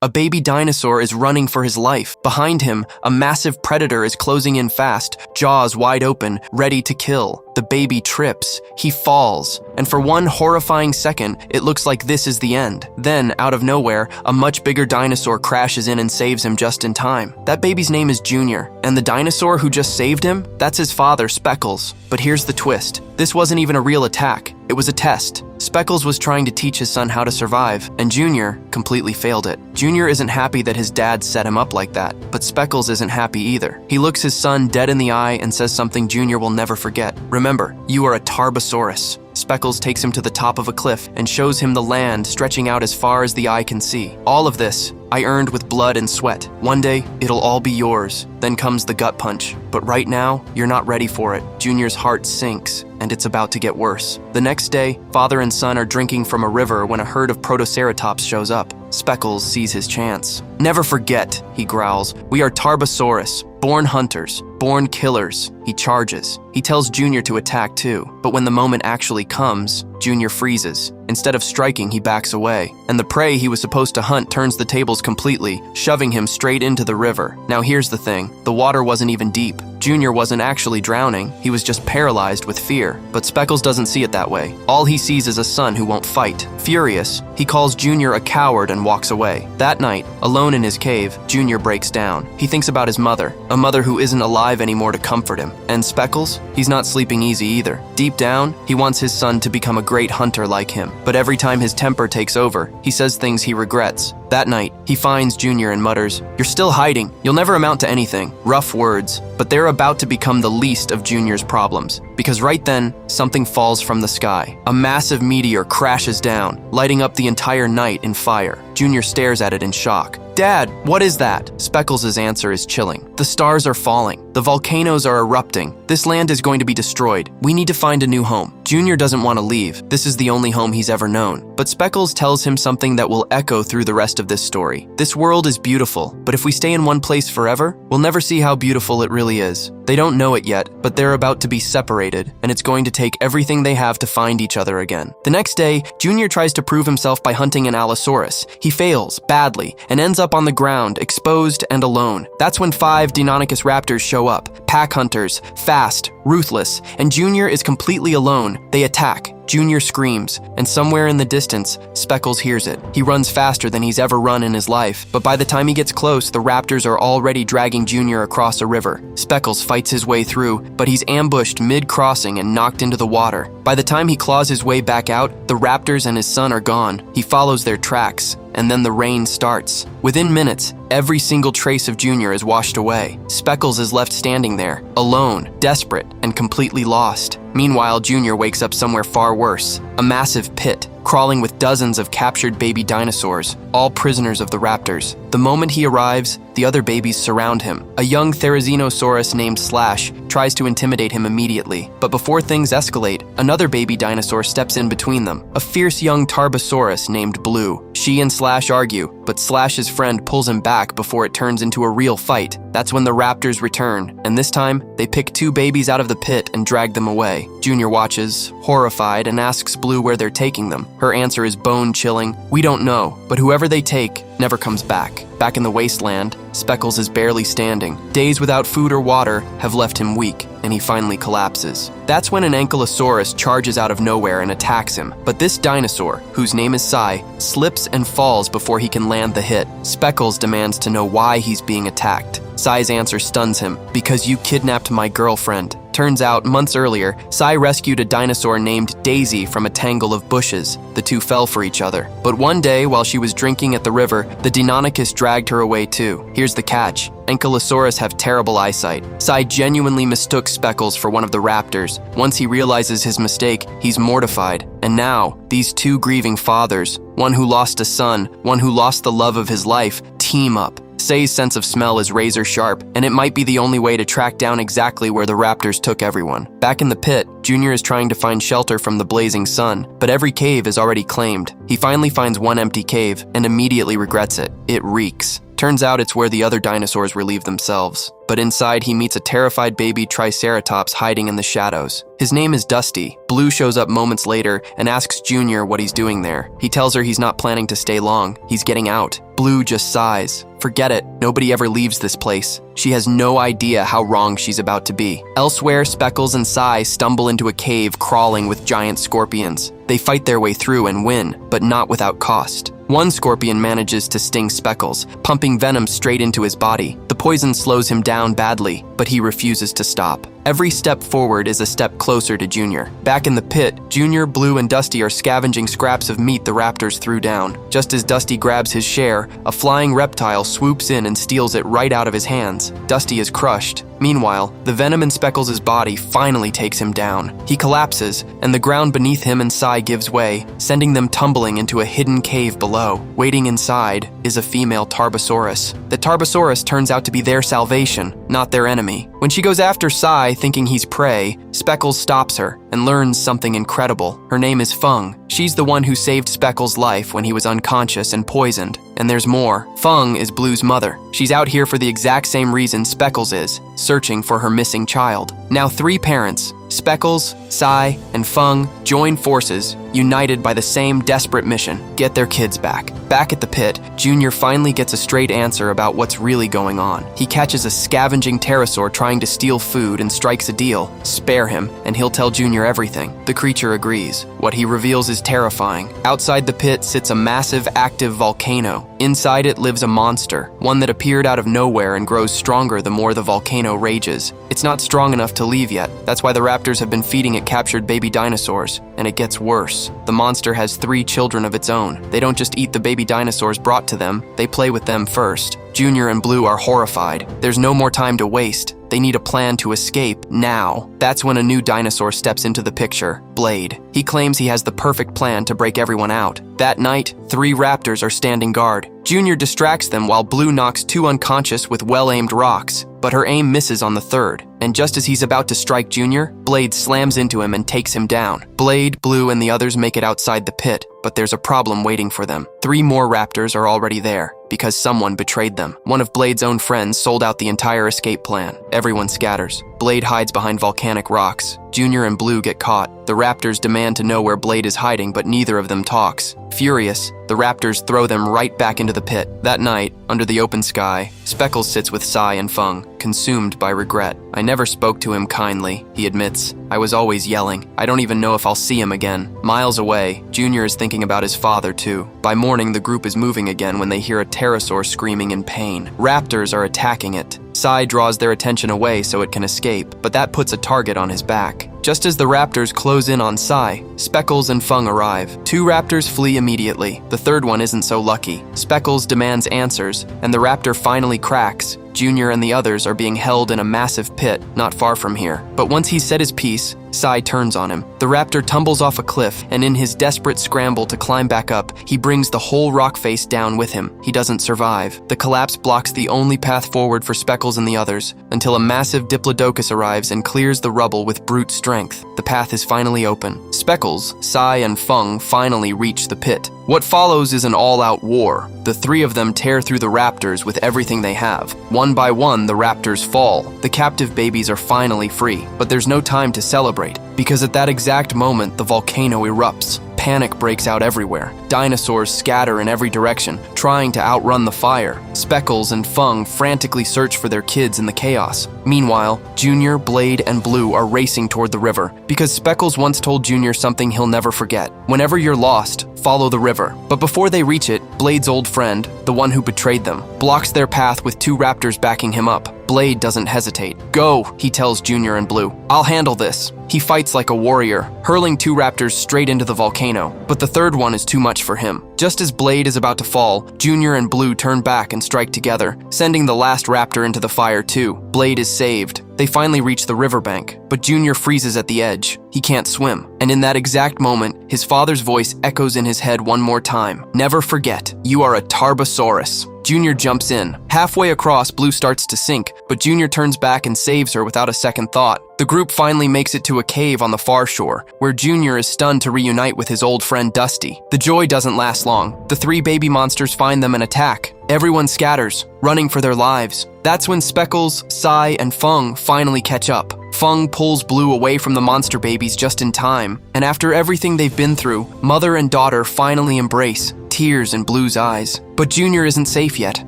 A baby dinosaur is running for his life. Behind him, a massive predator is closing in fast, jaws wide open, ready to kill. The baby trips. He falls. And for one horrifying second, it looks like this is the end. Then, out of nowhere, a much bigger dinosaur crashes in and saves him just in time. That baby's name is Junior, and the dinosaur who just saved him, that's his father, Speckles. But here's the twist. This wasn't even a real attack. It was a test. Speckles was trying to teach his son how to survive, and Junior completely failed it. Junior isn't happy that his dad set him up like that, but Speckles isn't happy either. He looks his son dead in the eye and says something Junior will never forget. Remember, you are a Tarbosaurus. Speckles takes him to the top of a cliff and shows him the land stretching out as far as the eye can see. All of this, I earned with blood and sweat. One day, it'll all be yours. Then comes the gut punch. But right now, you're not ready for it. Junior's heart sinks, and it's about to get worse. The next day, father and son are drinking from a river when a herd of Protoceratops shows up. Speckles sees his chance. "Never forget," he growls. "We are Tarbosaurus, born hunters, born killers." He charges. He tells Junior to attack too, but when the moment actually comes, Junior freezes. Instead of striking, he backs away, and the prey he was supposed to hunt turns the tables completely, shoving him straight into the river. Now here's the thing, the water wasn't even deep. Junior wasn't actually drowning, he was just paralyzed with fear. But Speckles doesn't see it that way. All he sees is a son who won't fight. Furious, he calls Junior a coward and walks away. That night, alone in his cave, Junior breaks down. He thinks about his mother, a mother who isn't alive anymore to comfort him. And Speckles? He's not sleeping easy either. Deep down, he wants his son to become a great hunter like him. But every time his temper takes over, he says things he regrets. That night, he finds Junior and mutters, "You're still hiding. You'll never amount to anything." Rough words, but they're about to become the least of Junior's problems. Because right then, something falls from the sky. A massive meteor crashes down, lighting up the entire night in fire. Junior stares at it in shock. "Dad, what is that?" Speckles' answer is chilling. "The stars are falling. The volcanoes are erupting. This land is going to be destroyed. We need to find a new home." Junior doesn't want to leave. This is the only home he's ever known. But Speckles tells him something that will echo through the rest of this story. This world is beautiful, but if we stay in one place forever, we'll never see how beautiful it really is. They don't know it yet, but they're about to be separated, and it's going to take everything they have to find each other again. The next day, Junior tries to prove himself by hunting an Allosaurus. He fails badly and ends up on the ground, exposed and alone. That's when 5 Deinonychus raptors show up. Pack hunters, fast, ruthless, and Junior is completely alone. They attack. Junior screams, and somewhere in the distance, Speckles hears it. He runs faster than he's ever run in his life, but by the time he gets close, the raptors are already dragging Junior across a river. Speckles fights his way through, but he's ambushed mid-crossing and knocked into the water. By the time he claws his way back out, the raptors and his son are gone. He follows their tracks, and then the rain starts. Within minutes, every single trace of Junior is washed away. Speckles is left standing there, alone, desperate, and completely lost. Meanwhile, Junior wakes up somewhere far worse, a massive pit, crawling with dozens of captured baby dinosaurs, all prisoners of the raptors. The moment he arrives, the other babies surround him. A young Therizinosaurus named Slash tries to intimidate him immediately, but before things escalate, another baby dinosaur steps in between them, a fierce young Tarbosaurus named Blue. She and Slash argue, but Slash's friend pulls him back before it turns into a real fight. That's when the raptors return, and this time, they pick 2 babies out of the pit and drag them away. Junior watches, horrified, and asks Blue where they're taking them. Her answer is bone-chilling, "We don't know, but whoever they take never comes back." Back in the wasteland, Speckles is barely standing. Days without food or water have left him weak, and he finally collapses. That's when an Ankylosaurus charges out of nowhere and attacks him. But this dinosaur, whose name is Sai, slips and falls before he can land the hit. Speckles demands to know why he's being attacked. Sai's answer stuns him, "Because you kidnapped my girlfriend." Turns out, months earlier, Sai rescued a dinosaur named Daisy from a tangle of bushes. The two fell for each other. But one day, while she was drinking at the river, the Deinonychus dragged her away too. Here's the catch. Ankylosaurus have terrible eyesight. Sai genuinely mistook Speckles for one of the raptors. Once he realizes his mistake, he's mortified. And now, these 2 grieving fathers, one who lost a son, one who lost the love of his life, team up. Sai's sense of smell is razor sharp, and it might be the only way to track down exactly where the raptors took everyone. Back in the pit, Junior is trying to find shelter from the blazing sun, but every cave is already claimed. He finally finds one empty cave and immediately regrets it. It reeks. Turns out it's where the other dinosaurs relieve themselves. But inside, he meets a terrified baby Triceratops hiding in the shadows. His name is Dusty. Blue shows up moments later and asks Junior what he's doing there. He tells her he's not planning to stay long. He's getting out. Blue just sighs. Forget it. Nobody ever leaves this place. She has no idea how wrong she's about to be. Elsewhere, Speckles and Sai stumble into a cave crawling with giant scorpions. They fight their way through and win, but not without cost. One scorpion manages to sting Speckles, pumping venom straight into his body. The poison slows him down badly, but he refuses to stop. Every step forward is a step closer to Junior. Back in the pit, Junior, Blue, and Dusty are scavenging scraps of meat the raptors threw down. Just as Dusty grabs his share, a flying reptile swoops in and steals it right out of his hands. Dusty is crushed. Meanwhile, the venom in Speckles' body finally takes him down. He collapses, and the ground beneath him and Sai gives way, sending them tumbling into a hidden cave below. Waiting inside is a female Tarbosaurus. The Tarbosaurus turns out to be their salvation, not their enemy. When she goes after Sai, thinking he's prey, Speckles stops her and learns something incredible. Her name is Fung. She's the one who saved Speckles' life when he was unconscious and poisoned. And there's more. Fung is Blue's mother. She's out here for the exact same reason Speckles is, searching for her missing child. Now 3 parents, Speckles, Sai, and Fung, join forces, united by the same desperate mission: get their kids back. Back at the pit, Junior finally gets a straight answer about what's really going on. He catches a scavenging pterosaur trying to steal food and strikes a deal: spare him, and he'll tell Junior everything. The creature agrees. What he reveals is terrifying. Outside the pit sits a massive, active volcano. Inside it lives a monster, one that appeared out of nowhere and grows stronger the more the volcano rages. It's not strong enough to leave yet. That's why the raptors have been feeding it captured baby dinosaurs. And it gets worse. The monster has 3 children of its own. They don't just eat the baby dinosaurs brought to them, they play with them first. Junior and Blue are horrified. There's no more time to waste. They need a plan to escape now. That's when a new dinosaur steps into the picture, Blade. He claims he has the perfect plan to break everyone out. That night, 3 raptors are standing guard. Junior distracts them while Blue knocks 2 unconscious with well-aimed rocks, but her aim misses on the 3rd. And just as he's about to strike Junior, Blade slams into him and takes him down. Blade, Blue, and the others make it outside the pit, but there's a problem waiting for them. 3 more raptors are already there, because someone betrayed them. One of Blade's own friends sold out the entire escape plan. Everyone scatters. Blade hides behind volcanic rocks. Junior and Blue get caught. The raptors demand to know where Blade is hiding, but neither of them talks. Furious, the raptors throw them right back into the pit. That night, under the open sky, Speckles sits with Sai and Fung, consumed by regret. I never spoke to him kindly, he admits. I was always yelling. I don't even know if I'll see him again. Miles away, Junior is thinking about his father too. By morning, the group is moving again when they hear a pterosaur screaming in pain. Raptors are attacking it. Sai draws their attention away so it can escape, but that puts a target on his back. Just as the raptors close in on Sai, Speckles and Fung arrive. 2 raptors flee immediately. The 3rd one isn't so lucky. Speckles demands answers, and the raptor finally cracks. Junior and the others are being held in a massive pit not far from here. But once he's said his piece, Sai turns on him. The raptor tumbles off a cliff, and in his desperate scramble to climb back up, he brings the whole rock face down with him. He doesn't survive. The collapse blocks the only path forward for Speckles and the others, until a massive Diplodocus arrives and clears the rubble with brute strength. The path is finally open. Speckles, Sai, and Fung finally reach the pit. What follows is an all-out war. The 3 of them tear through the raptors with everything they have. One by one, the raptors fall. The captive babies are finally free, but there's no time to celebrate, because at that exact moment, the volcano erupts. Panic breaks out everywhere. Dinosaurs scatter in every direction, trying to outrun the fire. Speckles and Fung frantically search for their kids in the chaos. Meanwhile, Junior, Blade, and Blue are racing toward the river, because Speckles once told Junior something he'll never forget. Whenever you're lost, follow the river. But before they reach it, Blade's old friend, the one who betrayed them, blocks their path with 2 raptors backing him up. Blade doesn't hesitate. Go, he tells Junior and Blue. I'll handle this. He fights like a warrior, hurling 2 raptors straight into the volcano, but the 3rd one is too much for him. Just as Blade is about to fall, Junior and Blue turn back and strike together, sending the last raptor into the fire too. Blade is saved. They finally reach the riverbank, but Junior freezes at the edge. He can't swim. And in that exact moment, his father's voice echoes in his head one more time. Never forget, you are a Tarbosaurus. Junior jumps in. Halfway across, Blue starts to sink, but Junior turns back and saves her without a second thought. The group finally makes it to a cave on the far shore, where Junior is stunned to reunite with his old friend Dusty. The joy doesn't last long. The three baby monsters find them and attack. Everyone scatters, running for their lives. That's when Speckles, Sai, and Fung finally catch up. Fung pulls Blue away from the monster babies just in time, and after everything they've been through, mother and daughter finally embrace, tears in Blue's eyes. But Junior isn't safe yet.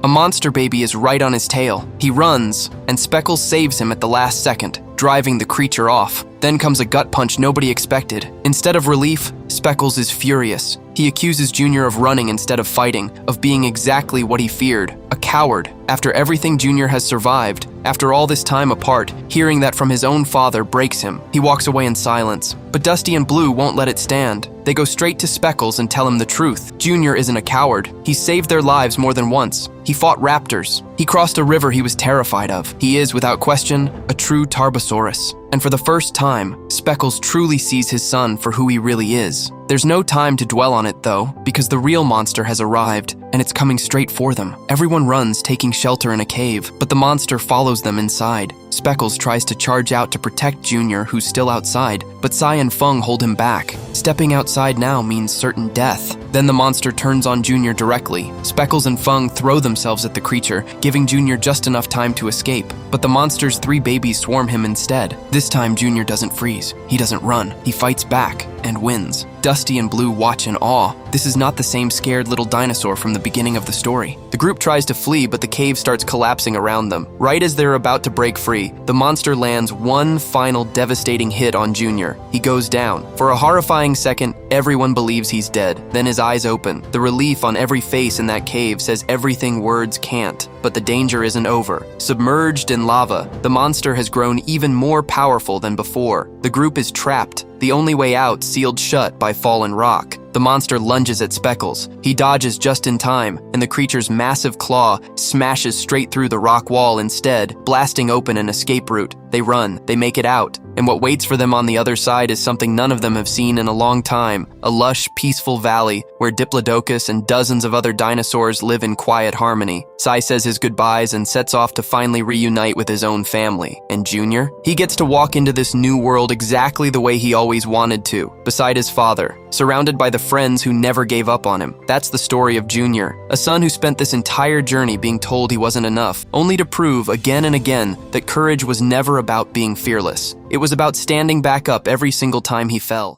A monster baby is right on his tail. He runs, and Speckles saves him at the last second, driving the creature off. Then comes a gut punch nobody expected. Instead of relief, Speckles is furious. He accuses Junior of running instead of fighting, of being exactly what he feared, a coward. After everything Junior has survived, after all this time apart, hearing that from his own father breaks him. He walks away in silence. But Dusty and Blue won't let it stand. They go straight to Speckles and tell him the truth. Junior isn't a coward. He saved their lives more than once. He fought raptors. He crossed a river he was terrified of. He is, without question, a true Tarbosaurus. And for the first time, Speckles truly sees his son for who he really is. There's no time to dwell on it, though, because the real monster has arrived, and it's coming straight for them. Everyone runs, taking shelter in a cave, but the monster follows them inside. Speckles tries to charge out to protect Junior, who's still outside, but Sai and Fung hold him back. Stepping outside now means certain death. Then the monster turns on Junior directly. Speckles and Fung throw themselves at the creature, giving Junior just enough time to escape, but the monster's three babies swarm him instead. This time Junior doesn't freeze. He doesn't run. He fights back and wins. Dusty and Blue watch in awe. This is not the same scared little dinosaur from the beginning of the story. The group tries to flee, but the cave starts collapsing around them. Right as they're about to break free, the monster lands one final devastating hit on Junior. He goes down. For a horrifying second, everyone believes he's dead. Then his eyes open. The relief on every face in that cave says everything words can't. But the danger isn't over. Submerged in lava, the monster has grown even more powerful than before. The group is trapped, the only way out sealed shut by fallen rock. The monster lunges at Speckles. He dodges just in time, and the creature's massive claw smashes straight through the rock wall instead, blasting open an escape route. They run, they make it out, and what waits for them on the other side is something none of them have seen in a long time, a lush, peaceful valley where Diplodocus and dozens of other dinosaurs live in quiet harmony. Sai says his goodbyes and sets off to finally reunite with his own family. And Junior? He gets to walk into this new world exactly the way he always wanted to, beside his father, surrounded by the friends who never gave up on him. That's the story of Junior, a son who spent this entire journey being told he wasn't enough, only to prove again and again that courage was never about being fearless. It was about standing back up every single time he fell.